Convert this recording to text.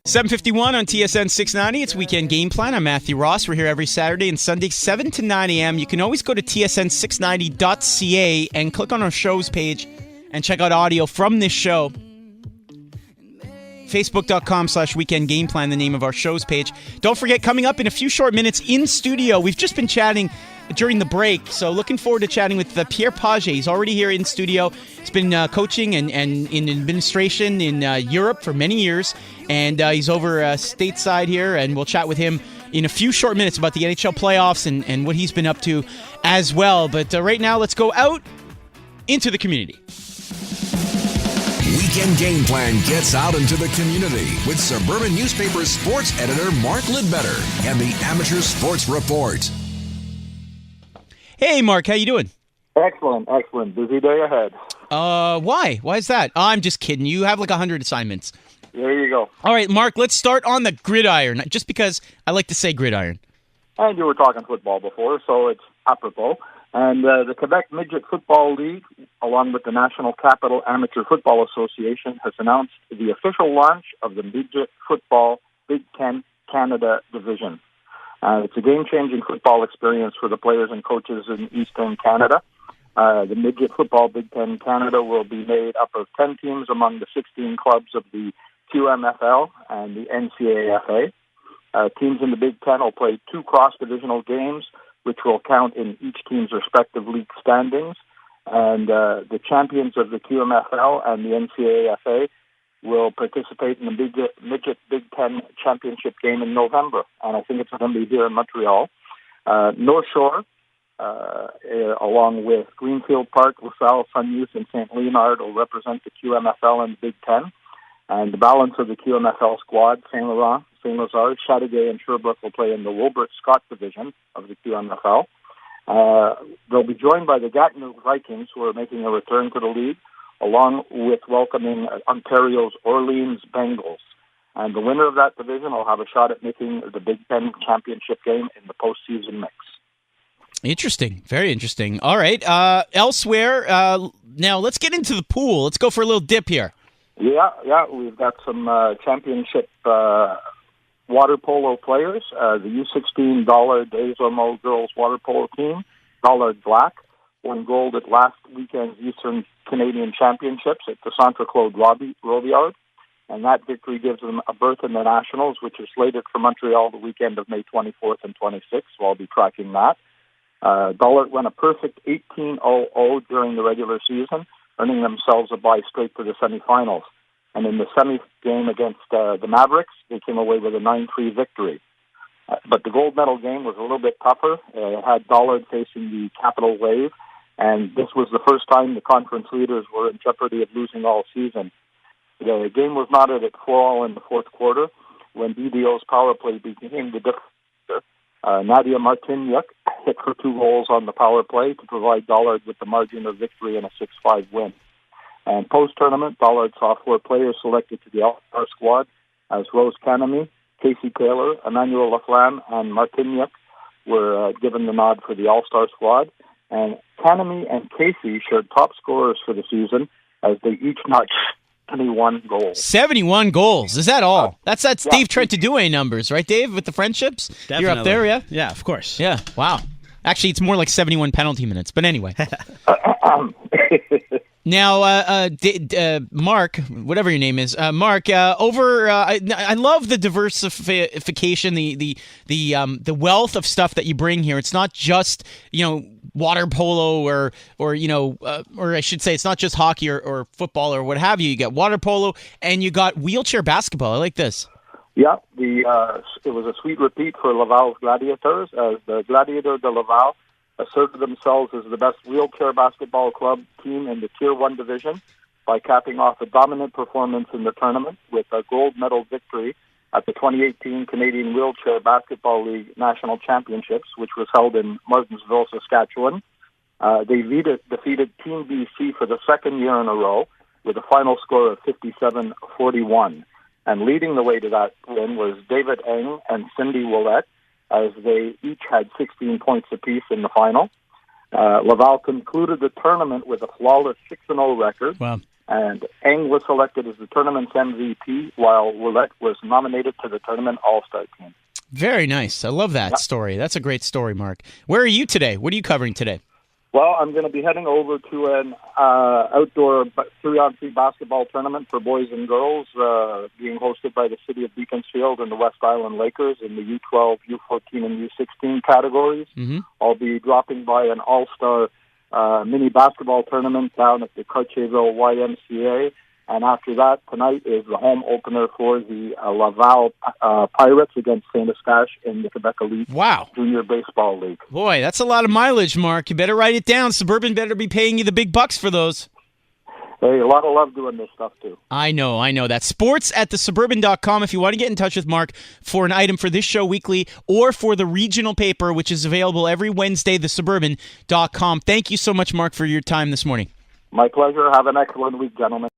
7:51 on TSN 690. It's Weekend Game Plan. I'm Matthew Ross. We're here every Saturday and Sunday, 7 to 9 a.m. You can always go to tsn690.ca and click on our shows page and check out audio from this show. Facebook.com/Weekend Game Plan, the name of our shows page. Don't forget, coming up in a few short minutes in studio, we've just been chatting during the break, so looking forward to chatting with Pierre Page. He's already here in studio. He's been coaching and in administration in Europe for many years, and he's over stateside here, and we'll chat with him in a few short minutes about the NHL playoffs and what he's been up to as well. But right now, let's go out into the community. Weekend Game Plan gets out into the community with Suburban Newspaper sports editor Mark Lidbetter and the Amateur Sports Report. Hey, Mark, how you doing? Excellent. Busy day ahead. Why? Why is that? I'm just kidding. You have like 100 assignments. There you go. All right, Mark, let's start on the gridiron, just because I like to say gridiron. And you were talking football before, so it's apropos. And the Quebec Midget Football League, along with the National Capital Amateur Football Association, has announced the official launch of the Midget Football Big Ten Canada Division. It's a game-changing football experience for the players and coaches in Eastern Canada. The Midget Football Big Ten Canada will be made up of 10 teams among the 16 clubs of the QMFL and the NCAFA. Teams in the Big Ten will play 2 cross-divisional games, which will count in each team's respective league standings. And the champions of the QMFL and the NCAFA will participate in the Midget Big Ten Championship game in November. And I think it's going to be here in Montreal. North Shore, along with Greenfield Park, LaSalle, Sun Youth, and St. Leonard will represent the QMFL and the Big Ten. And the balance of the QMFL squad, St. Laurent, St. Lazare, Chateauguay, and Sherbrooke will play in the Wilbert-Scott division of the QMFL. They'll be joined by the Gatineau Vikings, who are making a return to the league, along with welcoming Ontario's Orleans Bengals. And the winner of that division will have a shot at making the Big Ten championship game in the postseason mix. Interesting. Very interesting. All right. Elsewhere, now let's get into the pool. Let's go for a little dip here. Yeah. We've got some championship water polo players. The U16 Dollard Days or Mo girls water polo team, Dollard Black, won gold at last weekend's Eastern Canadian Championships at the Centre Claude Robillard. And that victory gives them a berth in the Nationals, which is slated for Montreal the weekend of May 24th and 26th, so I'll be tracking that. Dollard went a perfect 18-0-0 during the regular season, earning themselves a bye straight to the semifinals. And in the semi game against the Mavericks, they came away with a 9-3 victory. But the gold medal game was a little bit tougher. It had Dollard facing the Capital Wave, and this was the first time the conference leaders were in jeopardy of losing all season. The game was knotted at 4-4 in the fourth quarter when BDO's power play became the difference. Nadia Martinyuk hit for 2 goals on the power play to provide Dollard with the margin of victory and a 6-5 win. And post-tournament, Dollard saw 4 players selected to the All-Star squad as Rose Kaname, Casey Taylor, Emmanuel Laflamme, and Martinyuk were given the nod for the All-Star squad. And Kaname and Casey shared top scorers for the season as they each notched 71 goals. 71 goals. Is that all? That's Dave Trentadue numbers, right, Dave, with the friendships? Definitely. You're up there, yeah? Yeah, of course. Yeah, wow. Actually, it's more like 71 penalty minutes, but anyway. Now, Mark, whatever your name is, Mark. I love the diversification, the wealth of stuff that you bring here. It's not just water polo or I should say it's not just hockey or football or what have you. You got water polo and you got wheelchair basketball. I like this. Yeah, it was a sweet repeat for Laval's Gladiators as the Gladiators de Laval asserted themselves as the best wheelchair basketball club team in the Tier 1 division by capping off a dominant performance in the tournament with a gold medal victory at the 2018 Canadian Wheelchair Basketball League National Championships, which was held in Martinsville, Saskatchewan. They defeated Team BC for the second year in a row with a final score of 57-41. And leading the way to that win was David Eng and Cindy Willette, as they each had 16 points apiece in the final. Laval concluded the tournament with a flawless 6-0 record. Wow. And Eng was selected as the tournament's MVP, while Ouellette was nominated to the tournament All-Star team. Very nice. I love that story. That's a great story, Mark. Where are you today? What are you covering today? Well, I'm going to be heading over to an outdoor 3-on-3 basketball tournament for boys and girls being hosted by the City of Beaconsfield and the West Island Lakers in the U12, U14, and U16 categories. Mm-hmm. I'll be dropping by an all-star mini basketball tournament down at the Cartierville YMCA. And after that, tonight is the home opener for the Laval Pirates against St. Eustache in the Quebec Elite Junior Baseball League. Boy, that's a lot of mileage, Mark. You better write it down. Suburban better be paying you the big bucks for those. Hey, a lot of love doing this stuff, too. I know. That's sports@thesuburban.com if you want to get in touch with Mark for an item for this show weekly or for the regional paper, which is available every Wednesday, thesuburban.com. Thank you so much, Mark, for your time this morning. My pleasure. Have an excellent week, gentlemen.